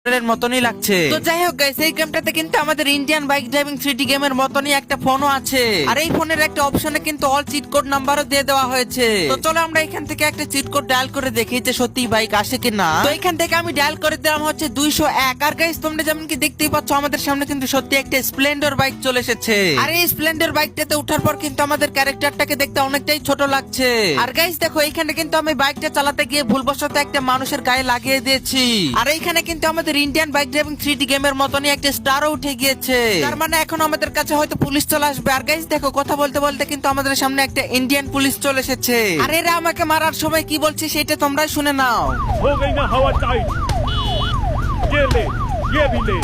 এর মতনই লাগছে। তো যাই হোক গাইস, এই গেমটাতে কিন্তু আমাদের ইন্ডিয়ান বাইক ড্রাইভিং 3D গেমের মতনই একটা ফোনও আছে, আর এই ফোনের একটা অপশনে কিন্তু অল চিট কোড নাম্বারও দিয়ে দেওয়া হয়েছে। তো চলো আমরা এখান থেকে একটা চিট কোড ডায়াল করে দেখি যে সত্যি বাইক আসে কিনা। তো এখান থেকে আমি ডায়াল করে দিলাম হচ্ছে 201। আর গাইস তোমরা যেমন কি দেখতেই পাচ্ছ আমাদের সামনে কিন্তু সত্যি একটা স্প্লেন্ডার বাইক চলে এসেছে। আর এই স্প্লেন্ডার বাইকটাতে ওঠার পর কিন্তু আমাদের ক্যারেক্টারটাকে দেখতে অনেকটাই ছোট লাগছে। আর গাইস দেখো এখানে কিন্তু আমি বাইকটা চালাতে গিয়ে ভুলবশত একটা মানুষের গায়ে লাগিয়ে দিয়েছি। আর এইখানে কিন্তু আমাদের ইন্ডিয়ান বাইক ড্রাইভিং 3D গেমের মতনই একটা স্টারও উঠে গিয়েছে। তার মানে এখন আমাদের কাছে হয়তো পুলিশ চলে আসবে। আর গাইস দেখো কথা বলতে বলতে কিন্তু আমাদের সামনে একটা ইন্ডিয়ান পুলিশ চলে এসেছে। আর এরা আমাকে মারার সময় কি বলছে সেটা তোমরাই শুনে নাও। हो गई ना हवा टाइट, ये ले, ये भी ले।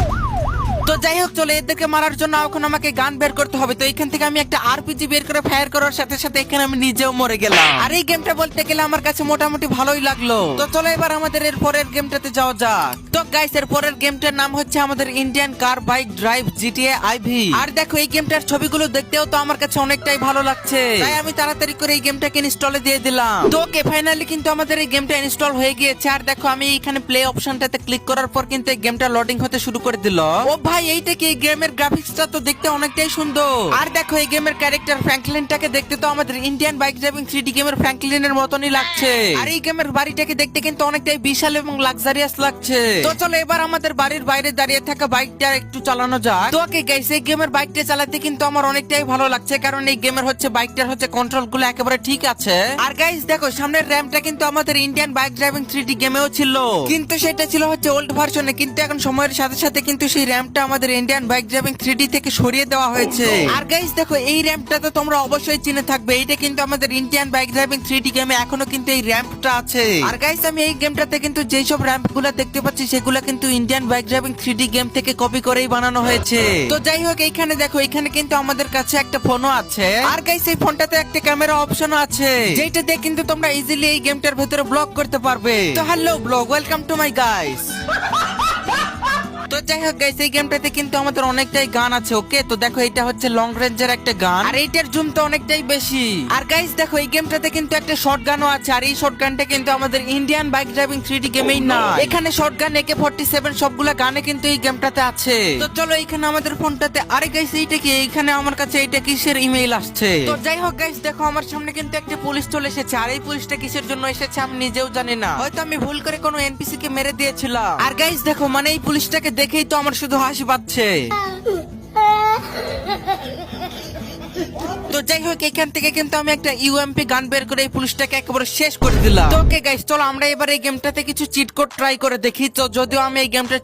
তো যাই হোক চলে এদেরকে মারার জন্য এখন আমাকে গান বের করতে হবে। তো এখান থেকে আমি একটা আরপিজি বের করে ফায়ার করার সাথে সাথে এখানে আমি নিজেও মরে গেলাম। আর এই গেমটা বলতে গেলে আমার কাছে মোটামুটি ভালোই লাগলো। তো চলো এবার আমাদের এর পরের গেমটাতে যাওয়া যাক। তো গাইস এর পরের গেমটার নাম হচ্ছে আমাদের ইন্ডিয়ান কার বাইক ড্রাইভ জিটিএ আইভি। আর দেখো এই গেমটার ছবিগুলো দেখতেও তো আমার কাছে অনেকটাই ভালো লাগছে, তাই আমি তাড়াতাড়ি করে এই গেমটাকে ইনস্টলে দিয়ে দিলাম। তো ওকে ফাইনালি কিন্তু আমাদের এই গেমটা ইনস্টল হয়ে গিয়েছে। আর দেখো আমি এখানে প্লে অপশনটাতে ক্লিক করার পর কিন্তু এই গেমটা লোডিং হতে শুরু করে দিল। ও ভাই এইটা কি, এই গেমের গ্রাফিক্সটা তো দেখতে অনেকটাই সুন্দর। আর দেখো এই গেমের ক্যারেক্টার ফ্র্যাঙ্কলিনটাকে দেখতে তো আমাদের ইন্ডিয়ান বাইক ড্রাইভিং 3D গেমের ফ্র্যাঙ্কলিনের মতনই লাগছে। আর এই গেমের বাড়িটাকে দেখতে কিন্তু অনেকটাই বিশাল এবং লাক্সারিয়াস লাগছে। তো চলো এবার আমাদের বাড়ির বাইরে দাঁড়িয়ে থাকা বাইকটা একটু চালানো যাক। তো ওকে গাইস এই গেমের বাইকটা চালাতে কিন্তু আমার অনেকটাই ভালো লাগছে, কারণ এই গেমের হচ্ছে বাইকটার হচ্ছে কন্ট্রোল গুলো একেবারে ঠিক আছে। আর গাইস দেখো সামনের র্যামটা কিন্তু আমাদের ইন্ডিয়ান বাইক ড্রাইভিং 3D গেমেও ছিল, কিন্তু সেটা ছিল হচ্ছে ওল্ড ভার্সনে। কিন্তু এখন সময়ের সাথে সাথে কিন্তু সেই র্যামটা আমাদের ইন্ডিয়ান বাইক ড্রাইভিং 3D থেকে সরিয়ে দেওয়া হয়েছে। আর গাইস দেখো এই র্যাম্পটা তো তোমরা অবশ্যই চিনে থাকবে, এটা কিন্তু আমাদের ইন্ডিয়ান বাইক ড্রাইভিং 3D গেমে এখনো কিন্তু এই র্যাম্পটা আছে। আর গাইস আমি এই গেমটাতে কিন্তু যেই সব র্যাম্প গুলা দেখতে পাচ্ছি সেগুলা কিন্তু Indian bike driving 3D game থেকে কপি করেই বানানো হয়েছে। তো যাই হোক এইখানে দেখো এখানে কিন্তু আমাদের কাছে একটা ফোনও আছে। আর গাইস এই ফোনটাতে একটা ক্যামেরা অপশনও আছে, যেটা দিয়ে কিন্তু তোমরা ইজিলি এই গেমটার ভিতরে ব্লগ করতে পারবে। তো hello blog, welcome to my guys. তো যাই হোক গাইস এই গেমটাতে কিন্তু আমাদের অনেকটাই গান আছে। ওকে তো দেখো এটা হচ্ছে লং রেঞ্জের একটা গান, আর এইটার জুম তো অনেকটাই বেশি। আর গাইস দেখো এই গেমটাতে কিন্তু একটা শটগানও আছে, আর এই শটগানটা কিন্তু আমাদের ইন্ডিয়ান বাইক ড্রাইভিং 3D গেমেই না, এখানে শটগান AK-47 সবগুলা গানে কিন্তু এই গেমটাতে আছে। তো চলো এখানে আমাদের ফোনটাতে, আরে গাইস এইটা কি, এখানে আমার কাছে এটা কিসের ইমেইল আসছে। তো যাই হোক গাইস দেখো আমার সামনে কিন্তু একটা পুলিশ চলে এসেছে, আর এই পুলিশটা কিসের জন্য এসেছে আমি নিজেও জানি না, হয়তো আমি ভুল করে কোনো এনপিসি কে মেরে দিয়েছিলাম। আর গাইস দেখো মানে এই পুলিশটাকে দেখেই তো আমার শুধু হাসি পাচ্ছে। তো যাই হোক এখান থেকে কিন্তু আমি একটা ইউএমপি গান বের করে এই পুলিশটাকে একেবারে শেষ করে দিলাম। তো ওকে গাইস চলো আমরা এবার এই গেমটাতে কিছু চিট কোড ট্রাই করে দেখি। তো যদিও আমি এই গেমটা